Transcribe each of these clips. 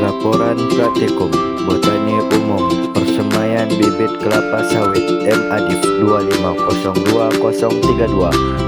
Laporan Praktikum Botani Umum Persemaian Bibit Kelapa Sawit M. Adif 2502032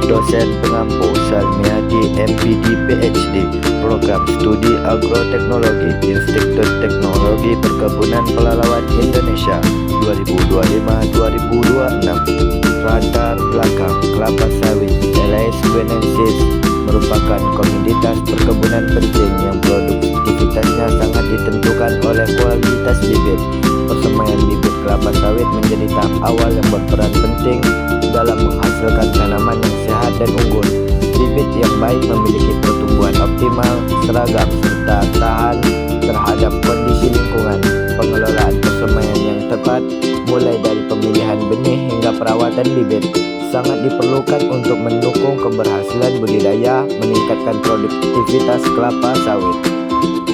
Dosen Pengampu Salmiadi MPD PhD Program Studi Agroteknologi Institut Teknologi Perkebunan Pelalawan Indonesia 2025-2026. Latar belakang kelapa sawit Elais guinensis merupakan komoditas perkebunan penting yang produktivitasnya sangat ditentukan oleh kualitas bibit. Persemaian bibit kelapa sawit menjadi tahap awal yang berperan penting dalam menghasilkan tanaman yang sehat dan unggul. Bibit yang baik memiliki pertumbuhan optimal, seragam, serta tahan terhadap kondisi lingkungan. Pengelolaan persemaian yang tepat, mulai dari pemilihan benih hingga perawatan bibit, sangat diperlukan untuk mendukung keberhasilan budidaya, meningkatkan produktivitas kelapa sawit.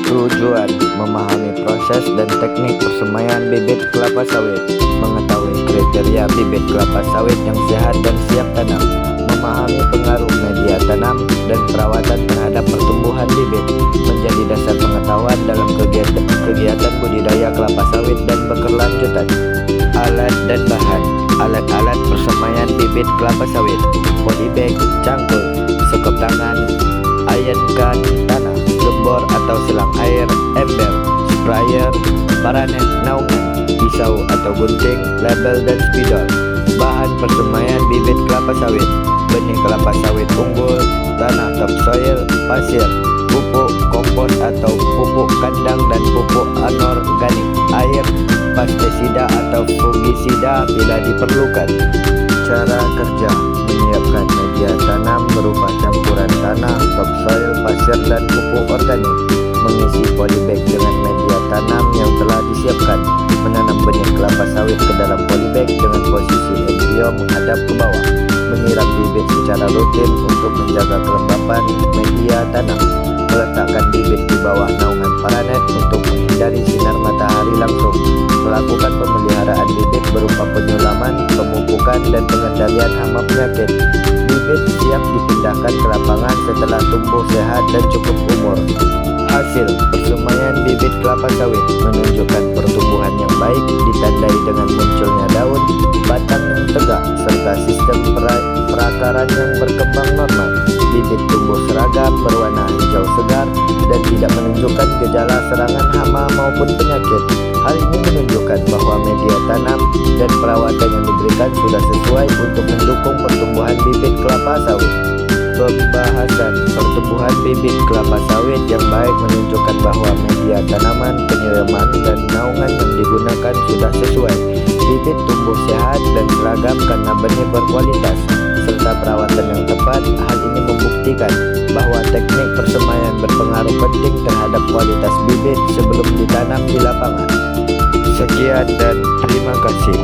Tujuan: memahami proses dan teknik persemaian bibit kelapa sawit, mengetahui kriteria bibit kelapa sawit yang sehat dan siap tanam, memahami pengaruh media tanam dan perawatan terhadap pertumbuhan bibit, menjadi dasar pengetahuan dalam kegiatan budidaya kelapa sawit dan berkelanjutan. Alat dan bahan: alat-alat persemaian bibit kelapa sawit, polybag, cangkul, sekop tangan, iron gun tanah, gembor atau selang air, ember, sprayer, paranet, naungan, pisau atau gunting, label dan spidol. Bahan persemaian bibit kelapa sawit: benih kelapa sawit unggul, tanah topsoil, pasir, pupuk kompos atau pupuk kandang dan pupuk anorganik, air, pestisida atau fungisida bila diperlukan. Cara kerja: menyiapkan media tanam berupa campuran tanah, topsoil, pasir dan pupuk organik, mengisi polybag dengan media tanam yang telah disiapkan, menanam benih kelapa sawit ke dalam polybag dengan posisi embrio menghadap ke bawah, menyiram bibit secara rutin untuk menjaga kelembapan media tanam, meletakkan bibit di bawah naungan paranet untuk menghindari sinar matahari langsung, melakukan pemeliharaan bibit berupa penyulaman, pemupukan, dan pengendalian hama penyakit. Bibit siap dipindahkan ke lapangan setelah tumbuh sehat dan cukup umur. Hasil persemaian bibit kelapa sawit menunjukkan pertumbuhan yang baik, ditandai dengan munculnya daun, batang yang tegak, serta sistem perakaran yang berkembang normal. Bibit tumbuh seragam, berwarna hijau segar, dan tidak menunjukkan gejala serangan hama maupun penyakit. Hal ini menunjukkan bahwa media tanam dan perawatan yang diberikan sudah sesuai untuk mendukung pertumbuhan bibit kelapa sawit. Pembahasan: pertumbuhan bibit kelapa sawit yang baik menunjukkan bahwa media tanaman, penyiraman, dan naungan yang digunakan sudah sesuai. Bibit tumbuh sehat dan seragam karena benih berkualitas, serta perawatan yang tepat. Hal ini membuktikan bahwa teknik persemaian berpengaruh penting terhadap kualitas bibit sebelum ditanam di lapangan. Sekian dan terima kasih.